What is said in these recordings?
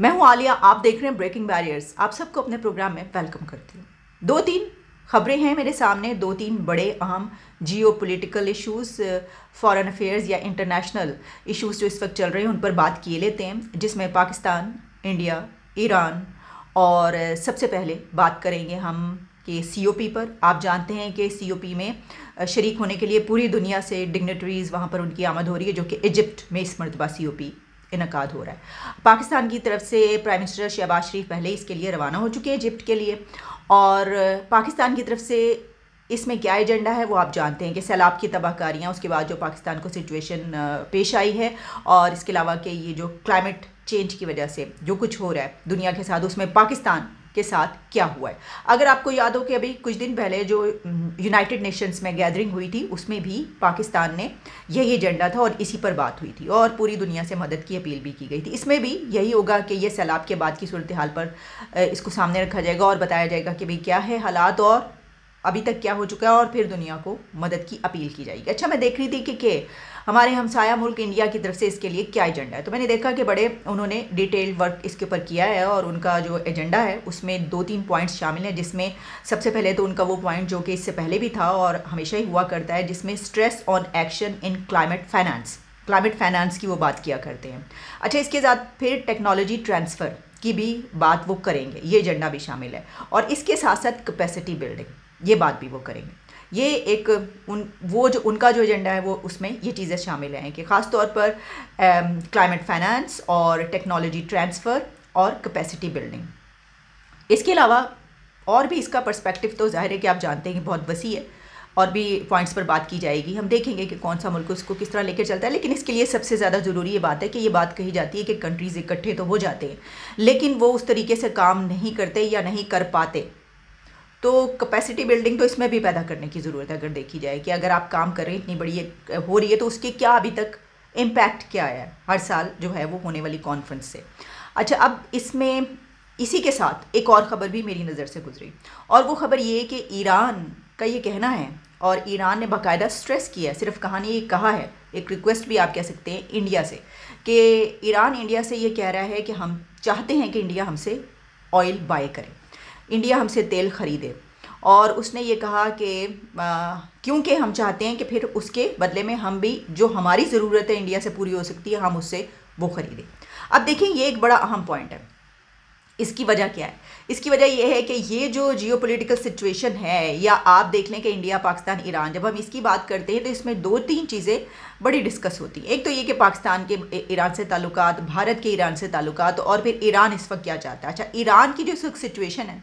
मैं हूं आलिया, आप देख रहे हैं ब्रेकिंग बैरियर्स। आप सबको अपने प्रोग्राम में वेलकम करती हूँ। दो तीन खबरें हैं मेरे सामने, दो तीन बड़े अहम geo political issues, foreign affairs या इंटरनेशनल इशूज़ जो इस वक्त चल रहे हैं उन पर बात किए लेते हैं, जिसमें पाकिस्तान, इंडिया, ईरान और सबसे पहले बात करेंगे हम कि सीओपी पर। आप जानते हैं कि सीओपी में शरीक होने के लिए पूरी दुनिया से डिग्नेटरीज़ वहाँ पर उनकी आमद हो रही है, जो कि इजिप्ट में इस मरतबा सीओपी इनकाद हो रहा है। पाकिस्तान की तरफ से प्राइम मिनिस्टर शहबाज शरीफ पहले इसके लिए रवाना हो चुके हैं इजिप्ट के लिए, और पाकिस्तान की तरफ से इसमें क्या एजेंडा है वो आप जानते हैं कि सैलाब की तबाहकारियाँ, उसके बाद जो पाकिस्तान को सिचुएशन पेश आई है, और इसके अलावा कि ये जो क्लाइमेट चेंज की वजह से जो कुछ हो रहा है दुनिया के साथ, उसमें पाकिस्तान के साथ क्या हुआ है। अगर आपको याद हो कि अभी कुछ दिन पहले जो यूनाइटेड नेशंस में गैदरिंग हुई थी, उसमें भी पाकिस्तान ने यही एजेंडा था और इसी पर बात हुई थी और पूरी दुनिया से मदद की अपील भी की गई थी। इसमें भी यही होगा कि ये सैलाब के बाद की सूरत हाल पर इसको सामने रखा जाएगा और बताया जाएगा कि भाई क्या है हालात और अभी तक क्या हो चुका है, और फिर दुनिया को मदद की अपील की जाएगी। अच्छा, मैं देख रही थी कि हमारे हमसाया मुल्क इंडिया की तरफ से इसके लिए क्या एजेंडा है, तो मैंने देखा कि बड़े उन्होंने डिटेल्ड वर्क इसके ऊपर किया है और उनका जो एजेंडा है उसमें दो तीन पॉइंट्स शामिल हैं, जिसमें सबसे पहले तो उनका वो पॉइंट जो कि इससे पहले भी था और हमेशा ही हुआ करता है, जिसमें stress on action in climate finance की वो बात किया करते हैं। अच्छा, इसके साथ फिर टेक्नोलॉजी ट्रांसफ़र की भी बात वो करेंगे, ये एजेंडा भी शामिल है, और इसके साथ साथ कैपेसिटी बिल्डिंग, ये बात भी वो करेंगे। ये एक उनका जो एजेंडा है वो उसमें ये चीज़ें शामिल हैं कि ख़ास तौर पर क्लाइमेट फाइनेंस और टेक्नोलॉजी ट्रांसफ़र और कैपेसिटी बिल्डिंग। इसके अलावा और भी इसका पर्सपेक्टिव तो ज़ाहिर है कि आप जानते हैं कि बहुत वसी है, और भी पॉइंट्स पर बात की जाएगी। हम देखेंगे कि कौन सा मुल्क उसको किस तरह लेकर चलता है, लेकिन इसके लिए सबसे ज़्यादा ज़रूरी ये बात है कि ये बात कही जाती है कि कंट्रीज़ इकट्ठे तो हो जाते हैं, लेकिन वो उस तरीके से काम नहीं करते या नहीं कर पाते। तो कैपेसिटी बिल्डिंग तो इसमें भी पैदा करने की ज़रूरत है। अगर देखी जाए कि अगर आप काम कर रहे हैं, इतनी बड़ी हो रही है, तो उसके क्या अभी तक इम्पैक्ट क्या है हर साल जो है वो होने वाली कॉन्फ्रेंस से। अच्छा, अब इसमें इसी के साथ एक और ख़बर भी मेरी नज़र से गुजरी, और वो ख़बर ये है कि ईरान का ये कहना है, और ईरान ने बाकायदा स्ट्रेस किया है, सिर्फ कहानी ये कहा है, एक रिक्वेस्ट भी आप कह सकते हैं इंडिया से, कि ईरान इंडिया से ये कह रहा है कि हम चाहते हैं कि इंडिया हमसे ऑयल बाय करे, इंडिया हमसे तेल ख़रीदे, और उसने ये कहा कि क्योंकि हम चाहते हैं कि फिर उसके बदले में हम भी जो हमारी ज़रूरत है इंडिया से पूरी हो सकती है, हम उससे वो ख़रीदें। अब देखिए, ये एक बड़ा अहम पॉइंट है। इसकी वजह क्या है? इसकी वजह यह है कि ये जो जियोपॉलिटिकल सिचुएशन है, या आप देख लें कि इंडिया, पाकिस्तान, ईरान, जब हम इसकी बात करते हैं तो इसमें दो तीन चीज़ें बड़ी डिस्कस होती हैं। एक तो ये कि पाकिस्तान के ईरान से ताल्लुकात, भारत के ईरान से ताल्लुकात, और फिर ईरान इस वक्त क्या चाहता है। अच्छा, ईरान की जो इस वक्त सिचुएशन है,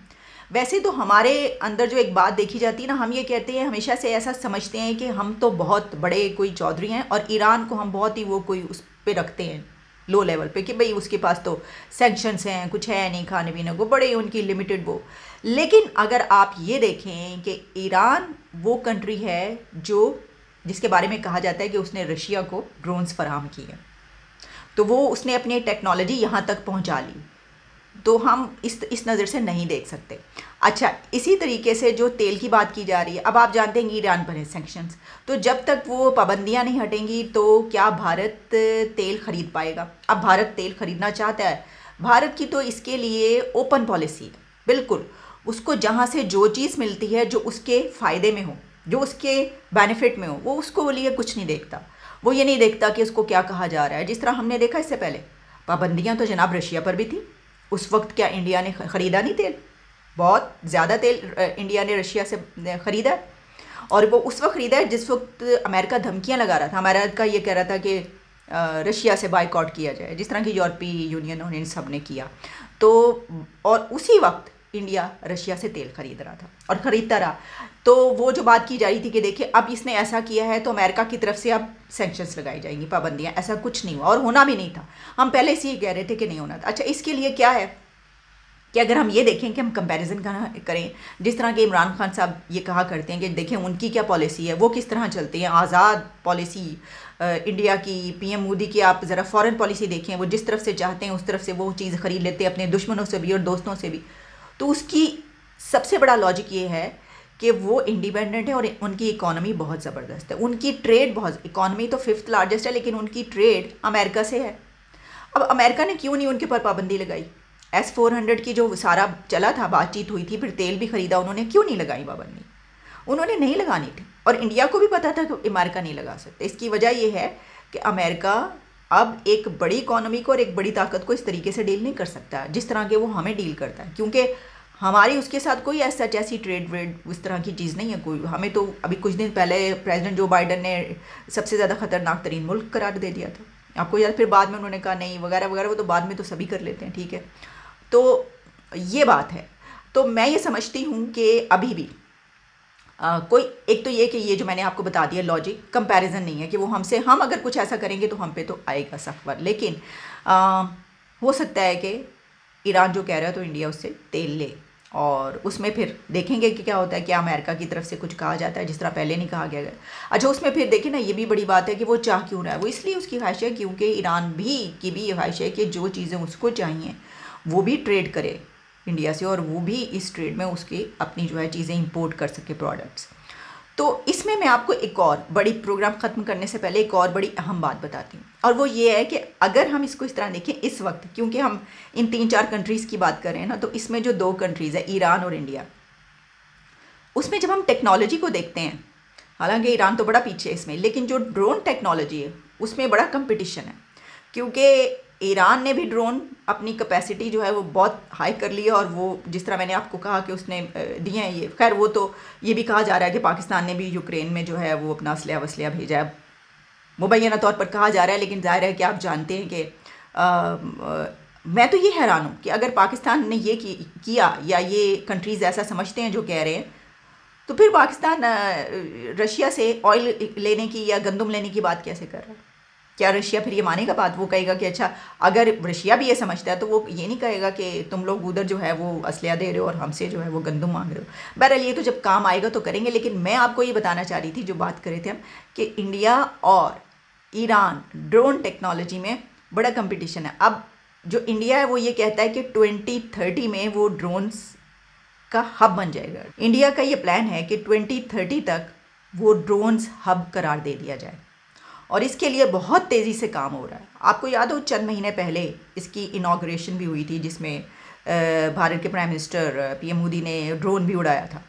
वैसे तो हमारे अंदर जो एक बात देखी जाती है ना, हम ये कहते हैं, हमेशा से ऐसा समझते हैं कि हम तो बहुत बड़े कोई चौधरी हैं, और ईरान को हम बहुत ही वो कोई उस पर रखते हैं लो लेवल पे, कि भाई उसके पास तो सैंक्शंस हैं, कुछ है नहीं खाने पीने को, बड़े उनकी लिमिटेड वो। लेकिन अगर आप ये देखें कि ईरान वो कंट्री है जिसके बारे में कहा जाता है कि उसने रशिया को ड्रोन्स फराहम किए, तो वो उसने अपनी टेक्नोलॉजी यहाँ तक पहुँचा ली, तो हम इस नज़र से नहीं देख सकते। अच्छा, इसी तरीके से जो तेल की बात की जा रही है, अब आप जानते हैं कि ईरान पर है सैंक्शंस, तो जब तक वो पाबंदियां नहीं हटेंगी तो क्या भारत तेल ख़रीद पाएगा? अब भारत तेल ख़रीदना चाहता है, भारत की तो इसके लिए ओपन पॉलिसी है, बिल्कुल उसको जहाँ से जो चीज़ मिलती है जो उसके फ़ायदे में हो, जो उसके बेनिफिट में हो, वो उसको लिए कुछ नहीं देखता। वो ये नहीं देखता कि उसको क्या कहा जा रहा है। जिस तरह हमने देखा इससे पहले पाबंदियाँ तो जनाब रशिया पर भी थी, उस वक्त क्या इंडिया ने ख़रीदा नहीं तेल? बहुत ज़्यादा तेल इंडिया ने रशिया से ख़रीदा, और वो उस वक्त ख़रीदा है जिस वक्त अमेरिका धमकियां लगा रहा था। अमेरिका ये कह रहा था कि रशिया से बायकॉट किया जाए, जिस तरह की यूरोपीय यूनियन उन्हें सब ने किया। तो और उसी वक्त इंडिया रशिया से तेल ख़रीद रहा था और ख़रीदता रहा। तो वो जो बात की जा रही थी कि देखिए अब इसने ऐसा किया है तो अमेरिका की तरफ से अब सैंक्शंस लगाई जाएंगी, पाबंदियाँ, ऐसा कुछ नहीं हुआ और होना भी नहीं था। हम पहले से ही कह रहे थे कि नहीं होना था। अच्छा, इसके लिए क्या है कि अगर हम ये देखें कि हम कंपैरिजन करें, जिस तरह के इमरान खान साहब ये कहा करते हैं कि देखें उनकी क्या पॉलिसी है, वो किस तरह चलती है, आज़ाद पॉलिसी इंडिया की, पीएम मोदी की, आप ज़रा फॉरेन पॉलिसी देखें, वो जिस तरफ से चाहते हैं उस तरफ से वो चीज़ ख़रीद लेते हैं, अपने दुश्मनों से भी और दोस्तों से भी। तो उसकी सबसे बड़ा लॉजिक ये है कि वो इंडिपेंडेंट है और उनकी इकॉनमी बहुत ज़बरदस्त है, उनकी ट्रेड बहुत, इकॉनमी तो 5th लार्जेस्ट है लेकिन उनकी ट्रेड अमेरिका से है। अब अमेरिका ने क्यों नहीं उनके पर पाबंदी लगाई? S-400 की जो सारा चला था, बातचीत हुई थी, फिर तेल भी ख़रीदा उन्होंने, क्यों नहीं लगाई पाबंदी? उन्होंने नहीं लगानी थी, और इंडिया को भी पता था कि अमेरिका नहीं लगा सकते। इसकी वजह यह है कि अमेरिका अब एक बड़ी इकॉनमी को और एक बड़ी ताकत को इस तरीके से डील नहीं कर सकता जिस तरह के वो हमें डील करता है, क्योंकि हमारी उसके साथ कोई ऐसी ट्रेड व्रेड उस तरह की चीज़ नहीं है कोई। हमें तो अभी कुछ दिन पहले प्रेसिडेंट जो बाइडन ने सबसे ज़्यादा ख़तरनाक तरीन मुल्क करार दे दिया था, आपको याद? फिर बाद में उन्होंने कहा नहीं वगैरह वगैरह, वो तो बाद में तो सभी कर लेते हैं, ठीक है। तो ये बात है। तो मैं ये समझती हूँ कि अभी भी कोई एक तो ये कि ये जो मैंने आपको बता दिया लॉजिक, कंपैरिजन नहीं है कि वो हमसे, हम अगर कुछ ऐसा करेंगे तो हम पे तो आएगा सख्त, लेकिन हो सकता है कि ईरान जो कह रहा है तो इंडिया उससे तेल ले, और उसमें फिर देखेंगे कि क्या होता है, क्या अमेरिका की तरफ से कुछ कहा जाता है जिस तरह पहले नहीं कहा गया। अच्छा, उसमें फिर देखिए ना, ये भी बड़ी बात है कि वो चाह क्यों रहा है। वो इसलिए उसकी ख्वाहिश है क्योंकि ईरान भी की भी ये ख्वाहिश है कि जो चीज़ें उसको चाहिए वो भी ट्रेड करे इंडिया से, और वो भी इस ट्रेड में उसकी अपनी जो है चीज़ें इंपोर्ट कर सके, प्रोडक्ट्स। तो इसमें मैं आपको एक और बड़ी, प्रोग्राम ख़त्म करने से पहले एक और बड़ी अहम बात बताती हूँ, और वो ये है कि अगर हम इसको इस तरह देखें इस वक्त, क्योंकि हम इन 3-4 कंट्रीज़ की बात कर रहे हैं ना, तो इसमें जो 2 कंट्रीज़ है ईरान और इंडिया, उसमें जब हम टेक्नोलॉजी को देखते हैं, हालांकि ईरान तो बड़ा पीछे है इसमें, लेकिन जो ड्रोन टेक्नोलॉजी है उसमें बड़ा कंपटीशन है, क्योंकि ईरान ने भी ड्रोन अपनी कैपेसिटी जो है वो बहुत हाई कर ली है, और वो जिस तरह मैंने आपको कहा कि उसने दिए हैं ये, खैर वो तो ये भी कहा जा रहा है कि पाकिस्तान ने भी यूक्रेन में जो है वो अपना असलहा वसलहा भेजा है, मुबैना तौर पर कहा जा रहा है, लेकिन ज़ाहिर है कि आप जानते हैं कि मैं तो ये हैरान हूँ कि अगर पाकिस्तान ने ये किया, या ये कंट्रीज़ ऐसा समझते हैं जो कह रहे हैं, तो फिर पाकिस्तान रशिया से ऑयल लेने की या गंदम लेने की बात कैसे कर रहा है? क्या रशिया फिर ये मानेगा बात? वो कहेगा कि अच्छा, अगर रशिया भी ये समझता है तो वो ये नहीं कहेगा कि तुम लोग उधर जो है वो असलहा दे रहे हो और हमसे जो है वो गंदम मांग रहे हो। बहरहाल ये तो जब काम आएगा तो करेंगे, लेकिन मैं आपको ये बताना चाह रही थी, जो बात कर रहे थे हम, कि इंडिया और ईरान ड्रोन टेक्नोलॉजी में बड़ा कंपटीशन है। अब जो इंडिया है वो ये कहता है कि 2030 में वो ड्रोन्स का हब बन जाएगा। इंडिया का ये प्लान है कि 2030 तक वो ड्रोन्स हब करार दे दिया जाए, और इसके लिए बहुत तेज़ी से काम हो रहा है। आपको याद हो चंद महीने पहले इसकी इनॉग्रेशन भी हुई थी, जिसमें भारत के प्राइम मिनिस्टर PM मोदी ने ड्रोन भी उड़ाया था।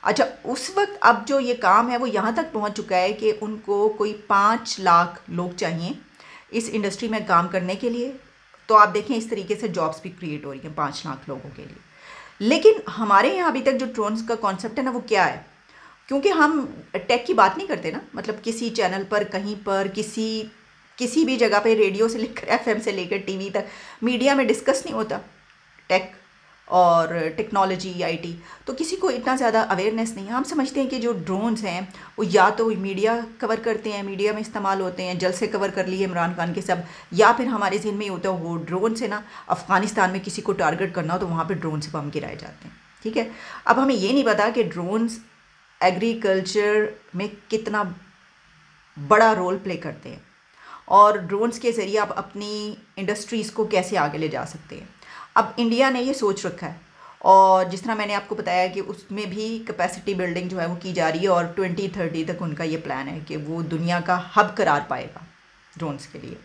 अच्छा, उस वक्त अब जो ये काम है वो यहाँ तक पहुँच चुका है कि उनको कोई 5 लाख लोग चाहिए इस इंडस्ट्री में काम करने के लिए। तो आप देखें इस तरीके से जॉब्स भी क्रिएट हो रही हैं 5 लाख लोगों के लिए। लेकिन हमारे यहाँ अभी तक जो ड्रोन्स का कॉन्सेप्ट है ना, वो क्या है? क्योंकि हम टेक की बात नहीं करते ना, मतलब किसी चैनल पर, कहीं पर, किसी भी जगह पे, रेडियो से लेकर FM से लेकर TV तक, मीडिया में डिस्कस नहीं होता टेक और टेक्नोलॉजी, IT, तो किसी को इतना ज़्यादा अवेयरनेस नहीं है। हम समझते हैं कि जो ड्रोन्स हैं वो या तो मीडिया कवर करते हैं, मीडिया में इस्तेमाल होते हैं, जल से कवर कर लिए इमरान खान के सब, या फिर हमारे जहन में ही होता है वो ड्रोन से ना अफ़गानिस्तान में किसी को टारगेट करना हो तो वहाँ पर ड्रोन से बम गिराए जाते हैं, ठीक है। अब हमें ये नहीं पता कि ड्रोन्स एग्रीकल्चर में कितना बड़ा रोल प्ले करते हैं, और ड्रोन्स के ज़रिए आप अपनी इंडस्ट्रीज़ को कैसे आगे ले जा सकते हैं। अब इंडिया ने ये सोच रखा है, और जिस तरह मैंने आपको बताया कि उसमें भी कैपेसिटी बिल्डिंग जो है वो की जा रही है, और 2030 तक उनका ये प्लान है कि वो दुनिया का हब करार पाएगा ड्रोन्स के लिए।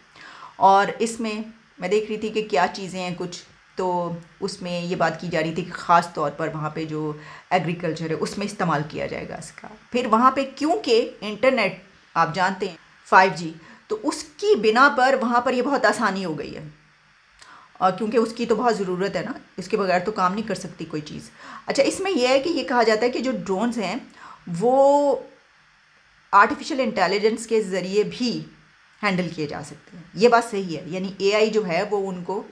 और इसमें मैं देख रही थी कि क्या चीज़ें हैं कुछ, तो उसमें ये बात की जा रही थी कि ख़ास तौर पर वहाँ पे जो एग्रीकल्चर है उसमें इस्तेमाल किया जाएगा इसका। फिर वहाँ पे क्योंकि इंटरनेट आप जानते हैं 5G, तो उसकी बिना पर वहाँ पर ये बहुत आसानी हो गई है, और क्योंकि उसकी तो बहुत ज़रूरत है ना, इसके बगैर तो काम नहीं कर सकती कोई चीज़। अच्छा, इसमें यह है कि ये कहा जाता है कि जो ड्रोन्स हैं वो आर्टिफिशियल इंटेलिजेंस के ज़रिए भी हैंडल किए जा सकते हैं। ये बात सही है, यानी AI जो है वो उनको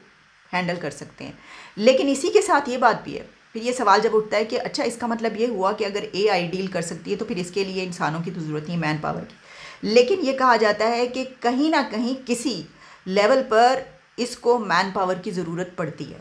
हैंडल कर सकते हैं। लेकिन इसी के साथ ये बात भी है, फिर ये सवाल जब उठता है कि अच्छा, इसका मतलब ये हुआ कि अगर AI डील कर सकती है तो फिर इसके लिए इंसानों की तो ज़रूरत नहीं, मैन पावर की। लेकिन ये कहा जाता है कि कहीं ना कहीं किसी लेवल पर इसको मैन पावर की ज़रूरत पड़ती है,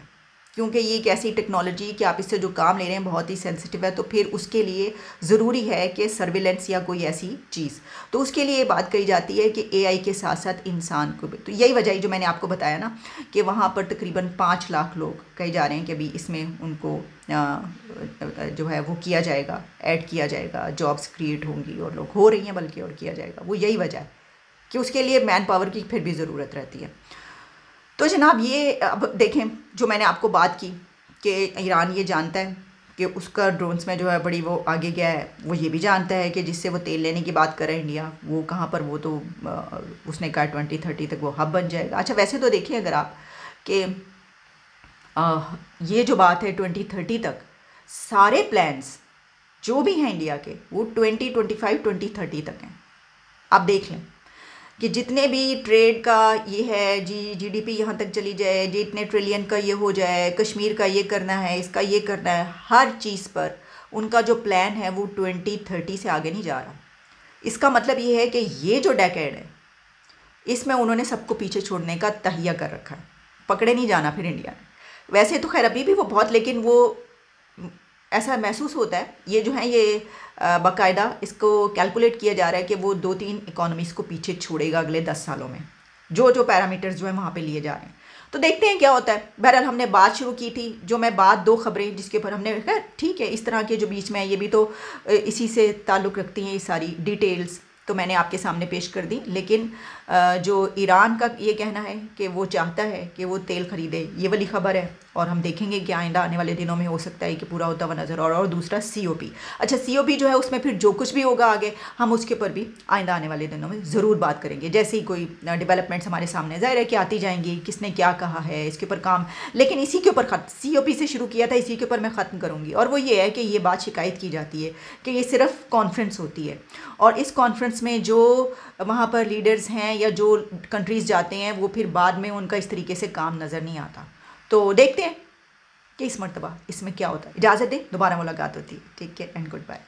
क्योंकि ये एक ऐसी टेक्नोलॉजी कि आप इससे जो काम ले रहे हैं बहुत ही सेंसिटिव है, तो फिर उसके लिए ज़रूरी है कि सर्विलेंस या कोई ऐसी चीज़, तो उसके लिए बात कही जाती है कि AI के साथ साथ इंसान को भी। तो यही वजह है जो मैंने आपको बताया ना कि वहाँ पर तकरीबन 5 लाख लोग कहे जा रहे हैं कि अभी इसमें उनको जो है वो किया जाएगा, ऐड किया जाएगा, जॉब्स क्रिएट होंगी, और लोग हो रही हैं बल्कि, और किया जाएगा। वो यही वजह है कि उसके लिए मैन पावर की फिर भी ज़रूरत रहती है। तो जनाब ये अब देखें, जो मैंने आपको बात की कि ईरान ये जानता है कि उसका ड्रोन्स में जो है बड़ी वो आगे गया है, वो ये भी जानता है कि जिससे वो तेल लेने की बात कर रहा है इंडिया, वो कहाँ पर, वो तो उसने कहा 2030 तक वो हब बन जाएगा। अच्छा वैसे तो देखिए अगर आप कि ये जो बात है 2030 तक, सारे प्लान्स जो भी हैं इंडिया के वो 2025 2030 तक हैं। आप देख लें कि जितने भी ट्रेड का ये है, जीडीपी यहाँ तक चली जाए, जी इतने ट्रिलियन का ये हो जाए, कश्मीर का ये करना है, इसका ये करना है, हर चीज़ पर उनका जो प्लान है वो 2030 से आगे नहीं जा रहा। इसका मतलब ये है कि ये जो डेकेड है इसमें उन्होंने सबको पीछे छोड़ने का तहिया कर रखा है, पकड़े नहीं जाना फिर इंडिया ने। वैसे तो खैर अभी भी वो बहुत, लेकिन वो ऐसा महसूस होता है, ये जो है ये बाकायदा इसको कैलकुलेट किया जा रहा है कि वो 2-3 इकोनॉमीज़ को पीछे छोड़ेगा अगले 10 सालों में, जो जो पैरामीटर्स जो है वहाँ पे लिए जा रहे हैं। तो देखते हैं क्या होता है। बहरहाल हमने बात शुरू की थी, जो मैं बात 2 खबरें जिसके ऊपर हमने कहा ठीक है, इस तरह के जो बीच में है ये भी तो इसी से ताल्लुक़ रखती हैं, ये सारी डिटेल्स तो मैंने आपके सामने पेश कर दी। लेकिन जो ईरान का ये कहना है कि वो चाहता है कि वो तेल ख़रीदे, ये वाली ख़बर है, और हम देखेंगे कि आइंदा आने वाले दिनों में हो सकता है कि पूरा होता हुआ नज़र। और दूसरा COP, अच्छा COP जो है उसमें फिर जो कुछ भी होगा आगे हम उसके ऊपर भी आइंदा आने वाले दिनों में ज़रूर बात करेंगे। जैसे ही कोई डेवलपमेंट्स हमारे सामने ज़ाहिर है कि आती जाएंगी, किसने क्या कहा है इसके ऊपर काम, लेकिन इसी के ऊपर COP से शुरू किया था, इसी के ऊपर मैं ख़त्म करूँगी। और वो ये है कि ये बात शिकायत की जाती है कि ये सिर्फ कॉन्फ्रेंस होती है, और इस कॉन्फ्रेंस में जो वहाँ पर लीडर्स हैं या जो कंट्रीज़ जाते हैं वो फिर बाद में उनका इस तरीके से काम नज़र नहीं आता। तो देखते हैं कि इस मरतबा इसमें क्या होता है। इजाज़त दें, दोबारा मुलाकात होती है। Take care and good bye.